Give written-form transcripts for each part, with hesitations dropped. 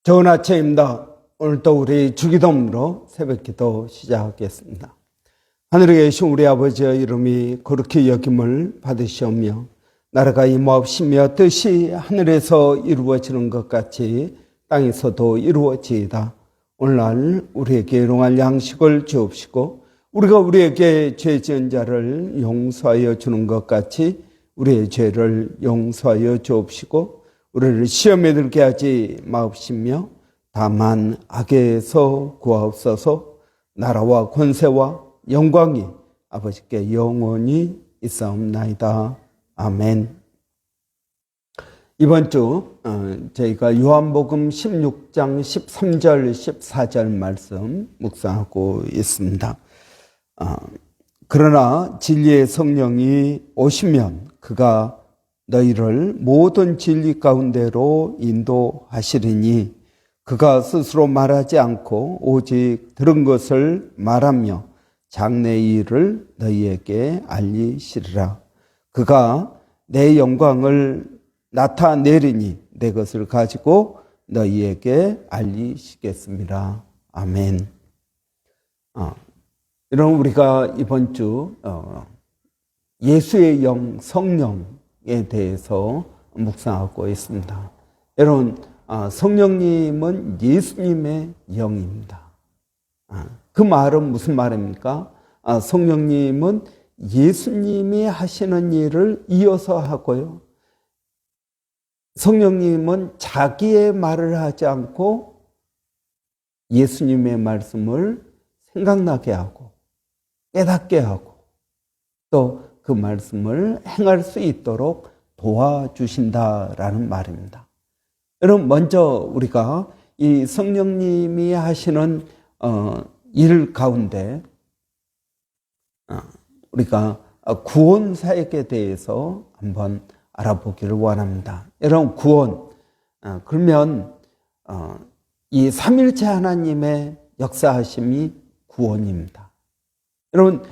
좋은 아침입니다. 오늘도 우리 주기도문으로 새벽기도 시작하겠습니다. 하늘에 계신 우리 아버지의 이름이 거룩히 여김을 받으시오며 나라가 임하옵시며 뜻이 하늘에서 이루어지는 것 같이 땅에서도 이루어지이다. 오늘날 우리에게 일용할 양식을 주옵시고 우리가 우리에게 죄 지은 자를 용서하여 주는 것 같이 우리의 죄를 용서하여 주옵시고 우리를 시험에 들게 하지 마옵시며 다만 악에서 구하옵소서. 나라와 권세와 영광이 아버지께 영원히 있사옵나이다. 아멘. 이번 주 저희가 요한복음 16장 13절 14절 말씀 묵상하고 있습니다. 그러나 진리의 성령이 오시면 그가 너희를 모든 진리 가운데로 인도하시리니 그가 스스로 말하지 않고 오직 들은 것을 말하며 장래의 일을 너희에게 알리시리라. 그가 내 영광을 나타내리니 내 것을 가지고 너희에게 알리시겠습니다. 아멘. 여러분, 우리가 이번 주 예수의 영 성령에 대해서 묵상하고 있습니다. 여러분, 성령님은 예수님의 영입니다. 그 말은 무슨 말입니까? 성령님은 예수님이 하시는 일을 이어서 하고요. 성령님은 자기의 말을 하지 않고 예수님의 말씀을 생각나게 하고 깨닫게 하고 또 그 말씀을 행할 수 있도록 도와주신다라는 말입니다. 여러분, 먼저 우리가 이 성령님이 하시는 일 가운데 우리가 구원 사역에 대해서 한번 알아보기를 원합니다. 여러분, 구원 그러면 이 삼일체 하나님의 역사하심이 구원입니다. 여러분,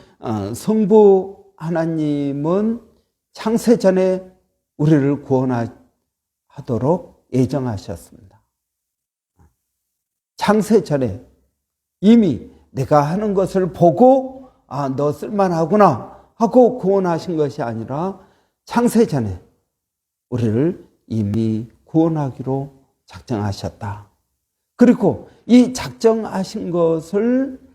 성부 하나님은 창세 전에 우리를 구원하도록 예정하셨습니다. 창세전에 이미 내가 하는 것을 보고 너 쓸만하구나 하고 구원하신 것이 아니라 창세전에 우리를 이미 구원하기로 작정하셨다. 그리고 이 작정하신 것을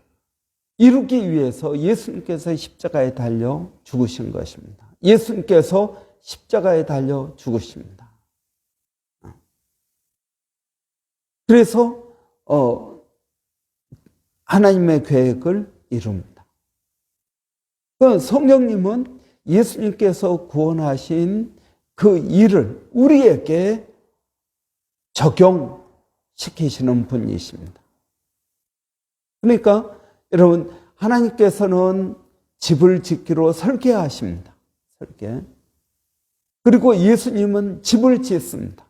이루기 위해서 예수님께서 십자가에 달려 죽으신 것입니다. 예수님께서 십자가에 달려 죽으십니다. 그래서 하나님의 계획을 이룹니다. 성령님은 예수님께서 구원하신 그 일을 우리에게 적용시키시는 분이십니다. 그러니까 여러분, 하나님께서는 집을 짓기로 설계하십니다. 설계. 그리고 예수님은 집을 짓습니다.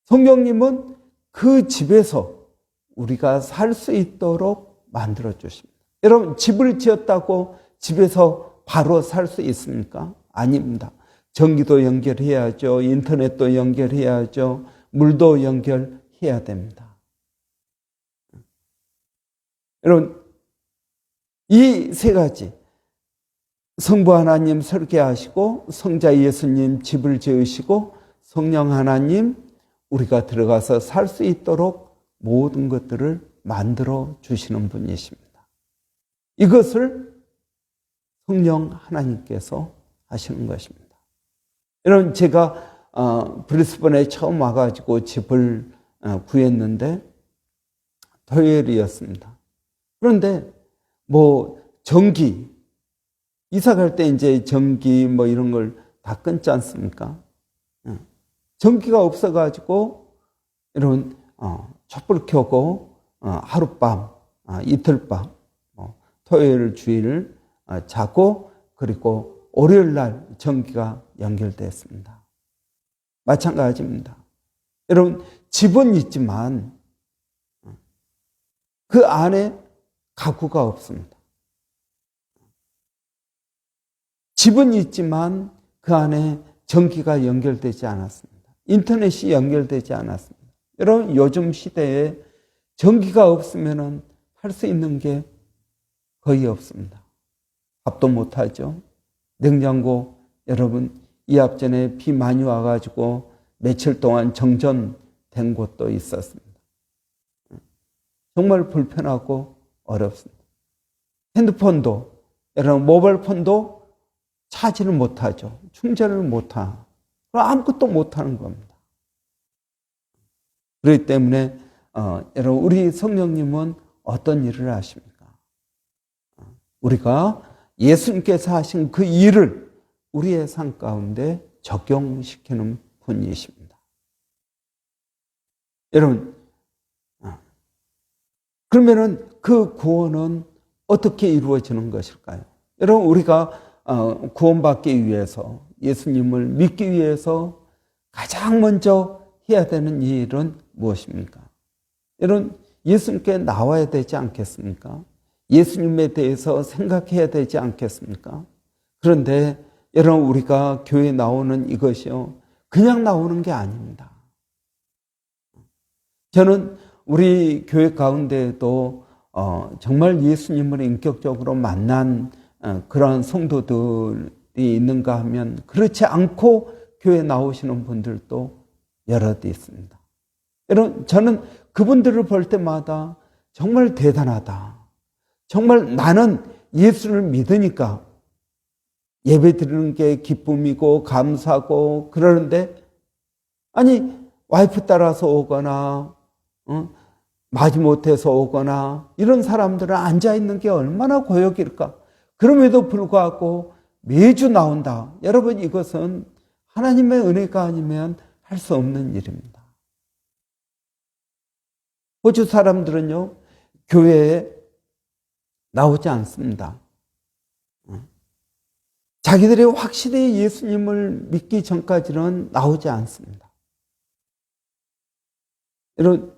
성령님은 그 집에서 우리가 살 수 있도록 만들어 주십니다. 여러분, 집을 지었다고 집에서 바로 살 수 있습니까? 아닙니다. 전기도 연결해야죠. 인터넷도 연결해야죠. 물도 연결해야 됩니다. 여러분, 이 세 가지, 성부 하나님 설계하시고 성자 예수님 집을 지으시고 성령 하나님 우리가 들어가서 살 수 있도록 모든 것들을 만들어 주시는 분이십니다. 이것을 성령 하나님께서 하시는 것입니다. 여러분, 제가 브리스번에 처음 와가지고 집을 구했는데 토요일이었습니다. 그런데 전기, 이사 갈 때 이제 전기 이런 걸 다 끊지 않습니까? 전기가 없어가지고 여러분, 촛불 켜고 하룻밤, 이틀밤, 토요일 주일 자고 그리고 월요일 날 전기가 연결됐습니다. 마찬가지입니다. 여러분, 집은 있지만 그 안에 가구가 없습니다. 집은 있지만 그 안에 전기가 연결되지 않았습니다. 인터넷이 연결되지 않았습니다. 여러분, 요즘 시대에 전기가 없으면 할 수 있는 게 거의 없습니다. 밥도 못하죠. 냉장고, 여러분, 이 앞전에 비 많이 와가지고 며칠 동안 정전된 곳도 있었습니다. 정말 불편하고 어렵습니다. 핸드폰도, 여러분, 모바일폰도 차지를 못하죠. 충전을 못하고 아무것도 못하는 겁니다. 그렇기 때문에 여러분, 우리 성령님은 어떤 일을 하십니까? 우리가 예수님께서 하신 그 일을 우리의 삶 가운데 적용시키는 분이십니다. 여러분, 그러면은 그 구원은 어떻게 이루어지는 것일까요? 여러분, 우리가 구원받기 위해서, 예수님을 믿기 위해서 가장 먼저 해야 되는 일은 무엇입니까? 여러분, 예수님께 나와야 되지 않겠습니까? 예수님에 대해서 생각해야 되지 않겠습니까? 그런데 여러분, 우리가 교회에 나오는 이것이요, 그냥 나오는 게 아닙니다. 저는 우리 교회 가운데에도 정말 예수님을 인격적으로 만난 그런 성도들이 있는가 하면 그렇지 않고 교회에 나오시는 분들도 여럿 있습니다. 여러분, 저는 그분들을 볼 때마다 정말 대단하다. 정말 나는 예수를 믿으니까 예배 드리는 게 기쁨이고 감사고 그러는데, 아니, 와이프 따라서 오거나 마지못해서 오거나 이런 사람들은 앉아있는 게 얼마나 고역일까. 그럼에도 불구하고 매주 나온다. 여러분, 이것은 하나님의 은혜가 아니면 할 수 없는 일입니다. 호주 사람들은요, 교회에 나오지 않습니다. 자기들이 확실히 예수님을 믿기 전까지는 나오지 않습니다. 여러분,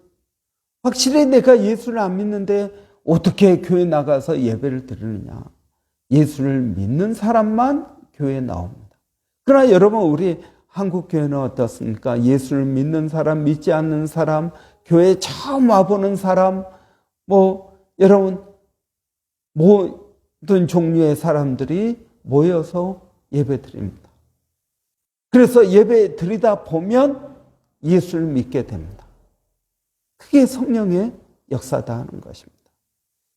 확실히 내가 예수를 안 믿는데 어떻게 교회 나가서 예배를 드리느냐. 예수를 믿는 사람만 교회에 나옵니다. 그러나 여러분, 우리 한국 교회는 어떻습니까? 예수를 믿는 사람, 믿지 않는 사람, 교회에 처음 와보는 사람, 여러분, 모든 종류의 사람들이 모여서 예배 드립니다. 그래서 예배 드리다 보면 예수를 믿게 됩니다. 그게 성령의 역사다 하는 것입니다.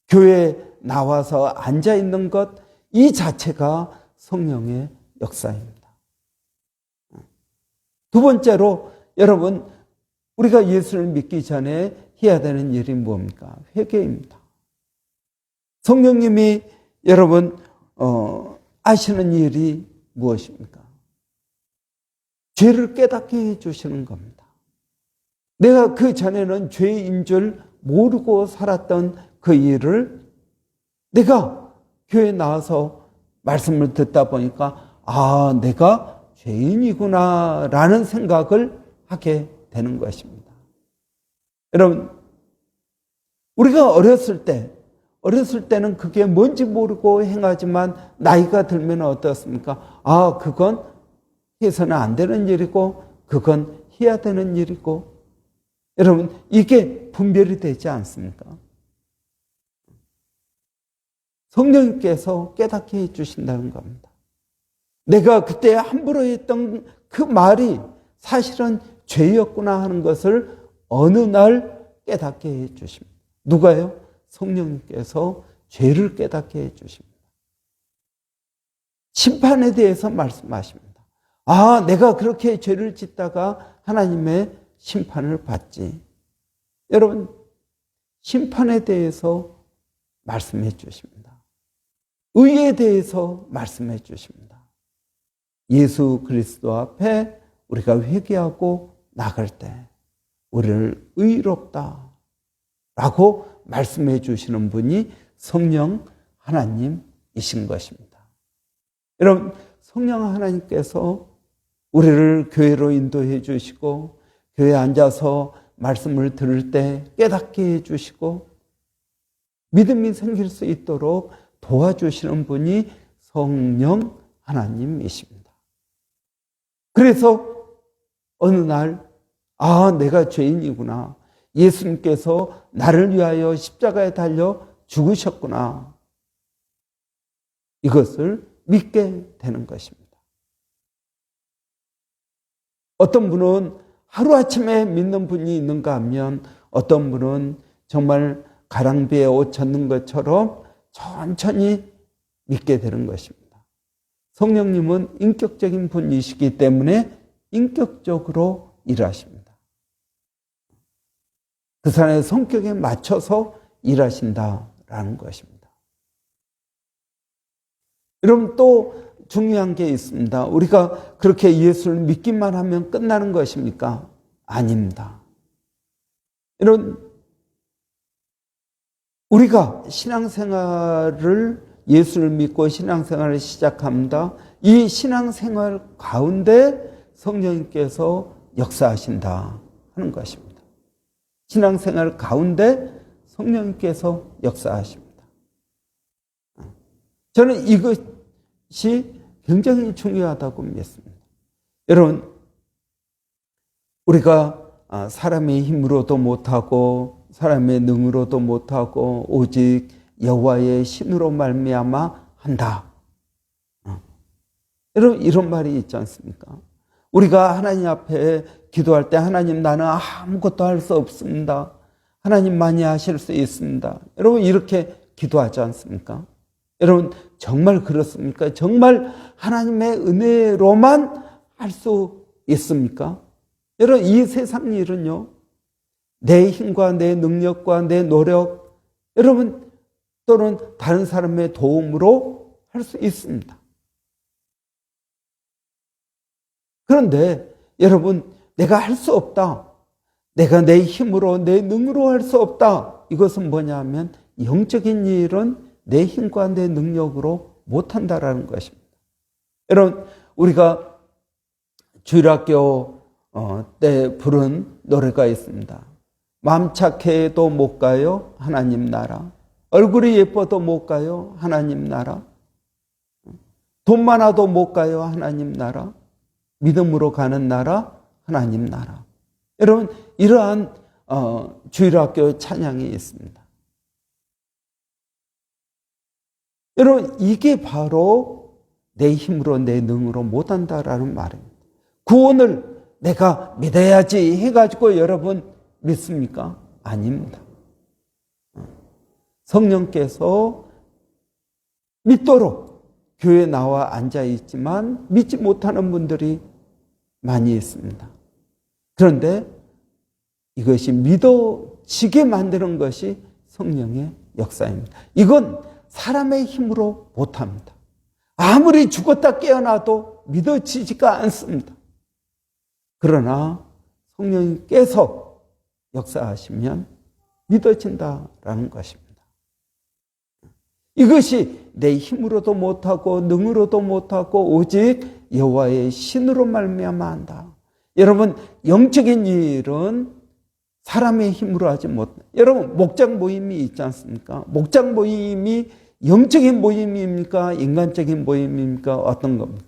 교회에 나와서 앉아있는 것, 이 자체가 성령의 역사입니다. 두 번째로, 여러분, 우리가 예수를 믿기 전에 해야 되는 일이 뭡니까? 회개입니다. 성령님이 여러분 아시는 일이 무엇입니까? 죄를 깨닫게 해주시는 겁니다. 내가 그 전에는 죄인 줄 모르고 살았던 그 일을 내가 교회에 나와서 말씀을 듣다 보니까 내가 죄인이구나 라는 생각을 하게 되는 것입니다. 여러분, 우리가 어렸을 때는 그게 뭔지 모르고 행하지만 나이가 들면 어떻습니까? 그건 해서는 안 되는 일이고 그건 해야 되는 일이고, 여러분, 이게 분별이 되지 않습니까? 성령님께서 깨닫게 해주신다는 겁니다. 내가 그때 함부로 했던 그 말이 사실은 죄였구나 하는 것을 어느 날 깨닫게 해주십니다. 누가요? 성령님께서 죄를 깨닫게 해주십니다. 심판에 대해서 말씀하십니다. 내가 그렇게 죄를 짓다가 하나님의 심판을 받지. 여러분, 심판에 대해서 말씀해 주십니다. 의에 대해서 말씀해 주십니다. 예수 그리스도 앞에 우리가 회개하고 나갈 때 우리를 의롭다 라고 말씀해 주시는 분이 성령 하나님이신 것입니다. 여러분, 성령 하나님께서 우리를 교회로 인도해 주시고 교회에 앉아서 말씀을 들을 때 깨닫게 해 주시고 믿음이 생길 수 있도록 도와주시는 분이 성령 하나님이십니다. 그래서 어느 날, 내가 죄인이구나. 예수님께서 나를 위하여 십자가에 달려 죽으셨구나. 이것을 믿게 되는 것입니다. 어떤 분은 하루아침에 믿는 분이 있는가 하면 어떤 분은 정말 가랑비에 옷 젖는 것처럼 천천히 믿게 되는 것입니다. 성령님은 인격적인 분이시기 때문에 인격적으로 일하십니다. 그 사람의 성격에 맞춰서 일하신다라는 것입니다. 여러분, 또 중요한 게 있습니다. 우리가 그렇게 예수를 믿기만 하면 끝나는 것입니까? 아닙니다. 우리가 신앙생활을, 예수를 믿고 신앙생활을 시작합니다. 이 신앙생활 가운데 성령님께서 역사하신다 하는 것입니다. 신앙생활 가운데 성령님께서 역사하십니다. 저는 이것이 굉장히 중요하다고 믿습니다. 여러분, 우리가 사람의 힘으로도 못하고 사람의 능으로도 못하고 오직 여호와의 신으로 말미암아 한다. 여러분, 이런 말이 있지 않습니까? 우리가 하나님 앞에 기도할 때 하나님, 나는 아무것도 할 수 없습니다. 하나님만이 하실 수 있습니다. 여러분, 이렇게 기도하지 않습니까? 여러분, 정말 그렇습니까? 정말 하나님의 은혜로만 할 수 있습니까? 여러분, 이 세상 일은요, 내 힘과 내 능력과 내 노력, 여러분, 또는 다른 사람의 도움으로 할 수 있습니다. 그런데 여러분, 내가 할 수 없다. 내가 내 힘으로, 내 능으로 할 수 없다. 이것은 뭐냐 하면 영적인 일은 내 힘과 내 능력으로 못한다라는 것입니다. 여러분, 우리가 주일학교 때 부른 노래가 있습니다. 마음 착해도 못 가요, 하나님 나라. 얼굴이 예뻐도 못 가요, 하나님 나라. 돈 많아도 못 가요, 하나님 나라. 믿음으로 가는 나라, 하나님 나라. 여러분, 이러한 주일학교 찬양이 있습니다. 여러분, 이게 바로 내 힘으로 내 능으로 못한다라는 말입니다. 구원을 내가 믿어야지 해가지고 여러분 믿습니까? 아닙니다. 성령께서 믿도록 교회에 나와 앉아있지만 믿지 못하는 분들이 많이 있습니다. 그런데 이것이 믿어지게 만드는 것이 성령의 역사입니다. 이건 사람의 힘으로 못합니다. 아무리 죽었다 깨어나도 믿어지지가 않습니다. 그러나 성령님께서 역사하시면 믿어진다라는 것입니다. 이것이 내 힘으로도 못하고 능으로도 못하고 오직 여호와의 신으로 말미암아 한다. 여러분, 영적인 일은 사람의 힘으로 하지 못합니다. 여러분, 목장 모임이 있지 않습니까? 목장 모임이 영적인 모임입니까? 인간적인 모임입니까? 어떤 겁니까?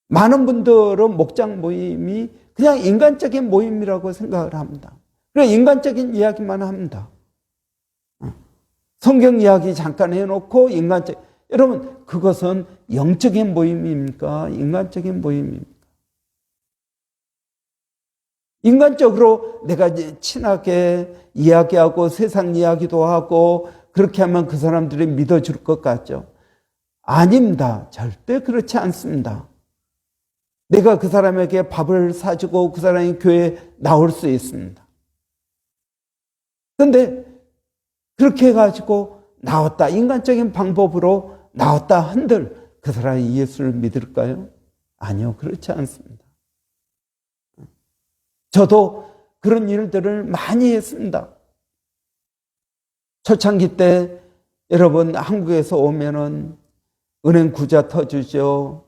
많은 분들은 목장 모임이 그냥 인간적인 모임이라고 생각을 합니다. 그래서 인간적인 이야기만 합니다. 성경 이야기 잠깐 해놓고 여러분, 그것은 영적인 모임입니까? 인간적인 모임입니까? 인간적으로 내가 이제 친하게 이야기하고 세상 이야기도 하고 그렇게 하면 그 사람들이 믿어줄 것 같죠? 아닙니다. 절대 그렇지 않습니다. 내가 그 사람에게 밥을 사주고 그 사람이 교회에 나올 수 있습니다. 그런데 그렇게 해가지고 나왔다, 인간적인 방법으로 나왔다 한들 그 사람이 예수를 믿을까요? 아니요, 그렇지 않습니다. 저도 그런 일들을 많이 했습니다. 초창기 때 여러분 한국에서 오면은 은행 구자 터주죠.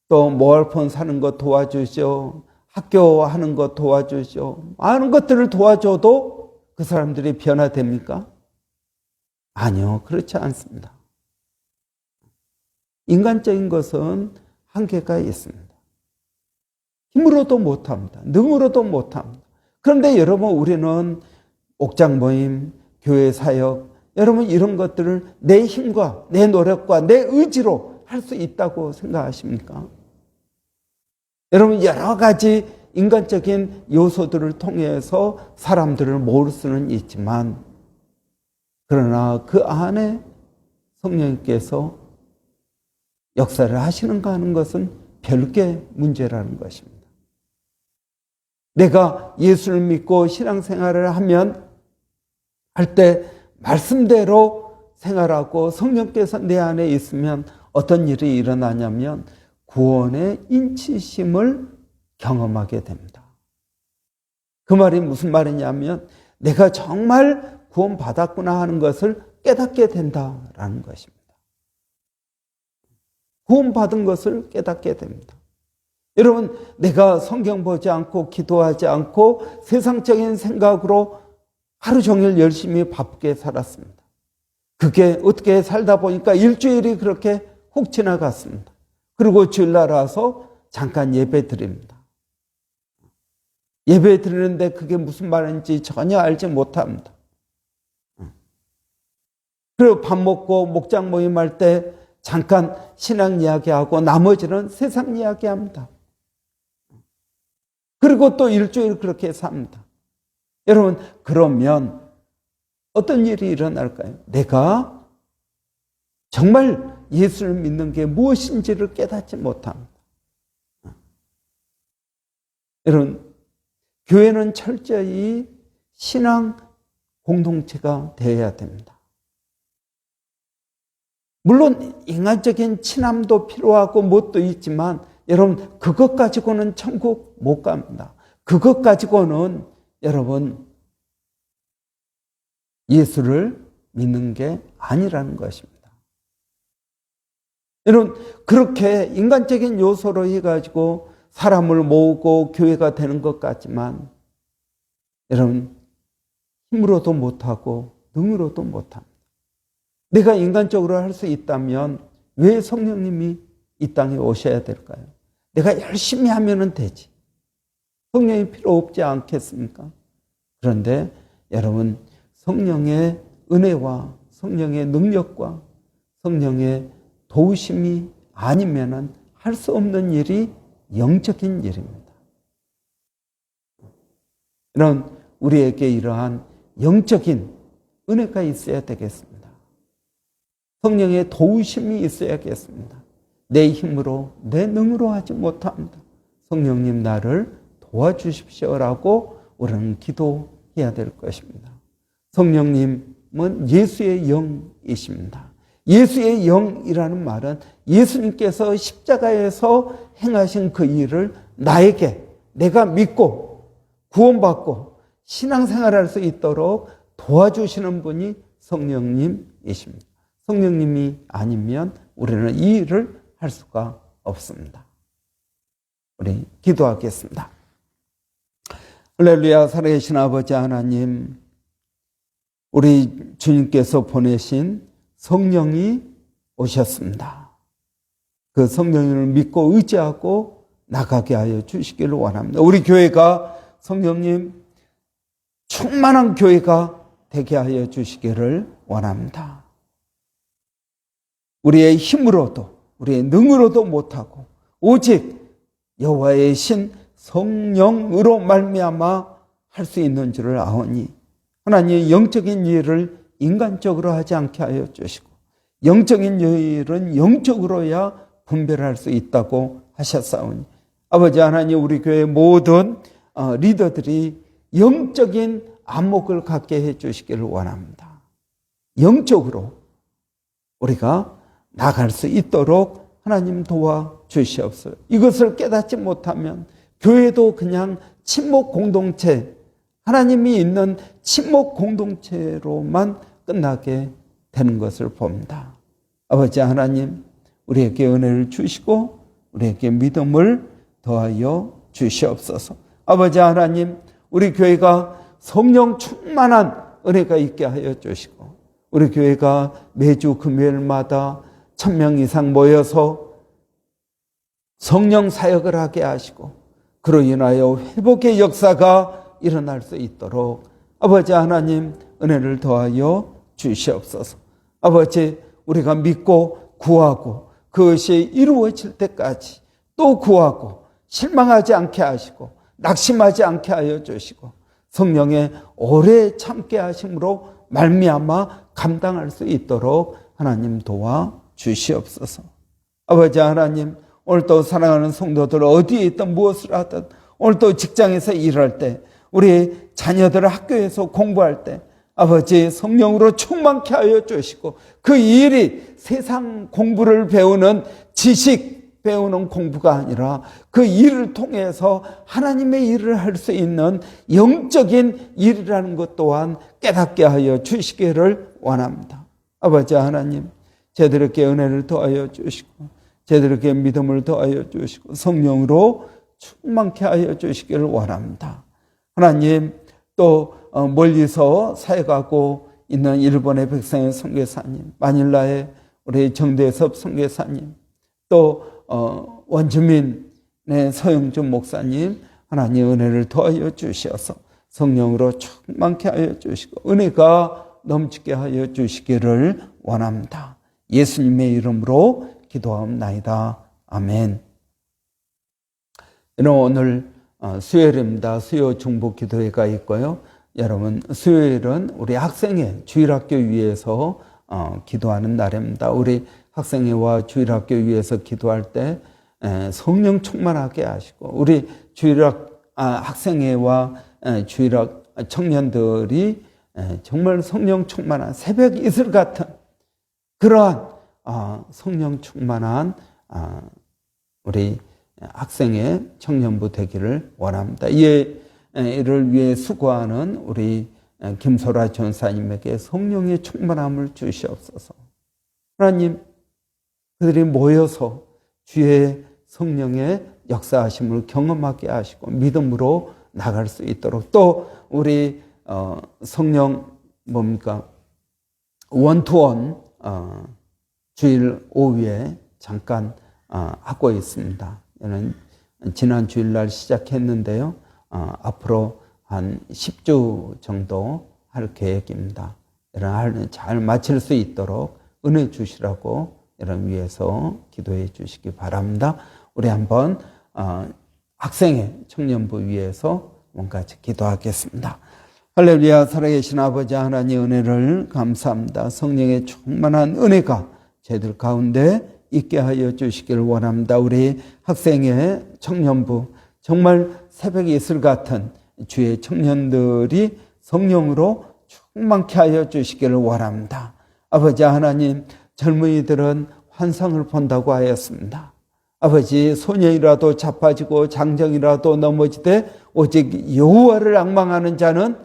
또 모바일폰 사는 거 도와주죠. 학교 하는 거 도와주죠. 많은 것들을 도와줘도 그 사람들이 변화됩니까? 아니요, 그렇지 않습니다. 인간적인 것은 한계가 있습니다. 힘으로도 못합니다. 능으로도 못합니다. 그런데 여러분, 우리는 옥장 모임, 교회 사역, 여러분 이런 것들을 내 힘과 내 노력과 내 의지로 할 수 있다고 생각하십니까? 여러분, 여러 가지 인간적인 요소들을 통해서 사람들을 모을 수는 있지만, 그러나 그 안에 성령님께서 역사를 하시는가 하는 것은 별개 문제라는 것입니다. 내가 예수를 믿고 신앙생활을 하면 할 때 말씀대로 생활하고 성령께서 내 안에 있으면 어떤 일이 일어나냐면 구원의 인치심을 경험하게 됩니다. 그 말이 무슨 말이냐면 내가 정말 구원받았구나 하는 것을 깨닫게 된다라는 것입니다. 구원받은 것을 깨닫게 됩니다. 여러분, 내가 성경 보지 않고 기도하지 않고 세상적인 생각으로 하루 종일 열심히 바쁘게 살았습니다. 그게 어떻게 살다 보니까 일주일이 그렇게 훅 지나갔습니다. 그리고 주일날 와서 잠깐 예배 드립니다. 예배 드리는데 그게 무슨 말인지 전혀 알지 못합니다. 그리고 밥 먹고 목장 모임할 때 잠깐 신앙 이야기하고 나머지는 세상 이야기합니다. 그리고 또 일주일 그렇게 삽니다. 여러분, 그러면 어떤 일이 일어날까요? 내가 정말 예수를 믿는 게 무엇인지를 깨닫지 못합니다. 여러분, 교회는 철저히 신앙 공동체가 되어야 됩니다. 물론 인간적인 친함도 필요하고 뭣도 있지만 여러분, 그것 가지고는 천국 못 갑니다. 그것 가지고는 여러분 예수를 믿는 게 아니라는 것입니다. 여러분, 그렇게 인간적인 요소로 해가지고 사람을 모으고 교회가 되는 것 같지만 여러분, 힘으로도 못하고 능으로도 못합니다. 내가 인간적으로 할 수 있다면 왜 성령님이 이 땅에 오셔야 될까요? 내가 열심히 하면 되지. 성령이 필요 없지 않겠습니까? 그런데 여러분, 성령의 은혜와 성령의 능력과 성령의 도우심이 아니면 할 수 없는 일이 영적인 일입니다. 이런 우리에게 이러한 영적인 은혜가 있어야 되겠습니다. 성령의 도우심이 있어야겠습니다. 내 힘으로 내 능으로 하지 못합니다. 성령님 나를 도와주십시오라고 우리는 기도해야 될 것입니다. 성령님은 예수의 영이십니다. 예수의 영이라는 말은 예수님께서 십자가에서 행하신 그 일을 나에게 내가 믿고 구원받고 신앙생활할 수 있도록 도와주시는 분이 성령님이십니다. 성령님이 아니면 우리는 이 일을 할 수가 없습니다. 우리 기도하겠습니다. 할렐루야. 살아계신 아버지 하나님, 우리 주님께서 보내신 성령이 오셨습니다. 그 성령을 믿고 의지하고 나가게 하여 주시기를 원합니다. 우리 교회가 성령님 충만한 교회가 되게 하여 주시기를 원합니다. 우리의 힘으로도 우리의 능으로도 못하고 오직 여호와의 신 성령으로 말미암아 할 수 있는 줄을 아오니 하나님, 영적인 일을 인간적으로 하지 않게 하여 주시고 영적인 일은 영적으로야 분별할 수 있다고 하셨사오니 아버지 하나님, 우리 교회 모든 리더들이 영적인 안목을 갖게 해 주시기를 원합니다. 영적으로 우리가 나갈 수 있도록 하나님 도와주시옵소서. 이것을 깨닫지 못하면 교회도 그냥 친목 공동체, 하나님이 있는 친목 공동체로만 끝나게 되는 것을 봅니다. 아버지 하나님, 우리에게 은혜를 주시고 우리에게 믿음을 더하여 주시옵소서. 아버지 하나님, 우리 교회가 성령 충만한 은혜가 있게 하여 주시고 우리 교회가 매주 금요일마다 1000명 이상 모여서 성령 사역을 하게 하시고 그로 인하여 회복의 역사가 일어날 수 있도록 아버지 하나님 은혜를 더하여 주시옵소서. 아버지, 우리가 믿고 구하고 그것이 이루어질 때까지 또 구하고 실망하지 않게 하시고 낙심하지 않게 하여 주시고 성령의 오래 참게 하심으로 말미암아 감당할 수 있도록 하나님 도와 주시옵소서. 아버지 하나님, 오늘도 사랑하는 성도들 어디에 있든 무엇을 하든 오늘도 직장에서 일할 때 우리 자녀들 학교에서 공부할 때 아버지 성령으로 충만케 하여 주시고 그 일이 세상 공부를 배우는 지식 배우는 공부가 아니라 그 일을 통해서 하나님의 일을 할 수 있는 영적인 일이라는 것 또한 깨닫게 하여 주시기를 원합니다. 아버지 하나님, 저들에게 은혜를 더하여 주시고 저들에게 믿음을 더하여 주시고 성령으로 충만케 하여 주시기를 원합니다. 하나님, 또 멀리서 사역하고 있는 일본의 백성의 선교사님, 마닐라의 우리 정대섭 선교사님, 또 원주민의 서영준 목사님, 하나님 은혜를 더하여 주셔서 성령으로 충만케 하여 주시고 은혜가 넘치게 하여 주시기를 원합니다. 예수님의 이름으로 기도하옵나이다. 아멘. 오늘 수요일입니다. 수요 중보 기도회가 있고요. 여러분, 수요일은 우리 학생회 주일학교 위에서 기도하는 날입니다. 우리 학생회와 주일학교 위에서 기도할 때 성령 충만하게 하시고 우리 학생회와 주일학 청년들이 정말 성령 충만한 새벽 이슬 같은 그러한 성령 충만한 우리 학생회 청년부 되기를 원합니다. 이를 위해 수고하는 우리 김소라 전사님에게 성령의 충만함을 주시옵소서. 하나님, 그들이 모여서 주의 성령의 역사하심을 경험하게 하시고 믿음으로 나갈 수 있도록 또 우리 성령 원투원 주일 오후에 잠깐 하고 있습니다. 저는 지난 주일날 시작했는데요. 앞으로 한 10주 정도 할 계획입니다. 여러분 잘 마칠 수 있도록 은혜 주시라고 여러분 위해서 기도해 주시기 바랍니다. 우리 한번 학생회 청년부 위해서 같이 기도하겠습니다. 할렐루야. 살아계신 아버지 하나님 은혜를 감사합니다. 성령의 충만한 은혜가 저희들 가운데 있게 하여 주시기를 원합니다. 우리 학생회 청년부 정말 새벽 이슬 같은 주의 청년들이 성령으로 충만케 하여 주시기를 원합니다. 아버지 하나님, 젊은이들은 환상을 본다고 하였습니다. 아버지, 소년이라도 자빠지고 장정이라도 넘어지되 오직 여호와를 앙망하는 자는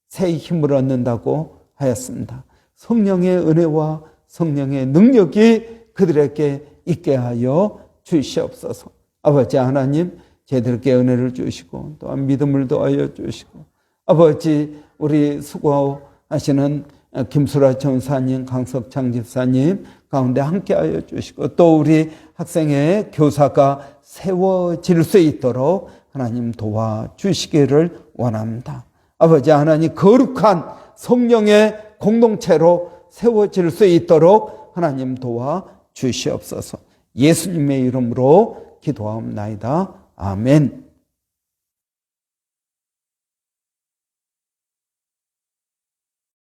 새 힘을 얻는다고 하였습니다. 성령의 은혜와 성령의 능력이 그들에게 있게 하여 주시옵소서. 아버지 하나님, 저희들께 은혜를 주시고 또한 믿음을 더하여 주시고 아버지, 우리 수고하시는 김수라 전사님, 강석창 집사님 가운데 함께하여 주시고 또 우리 학생회 교사가 세워질 수 있도록 하나님 도와주시기를 원합니다. 아버지 하나님, 거룩한 성령의 공동체로 세워질 수 있도록 하나님 도와주시옵소서. 예수님의 이름으로 기도하옵나이다. 아멘.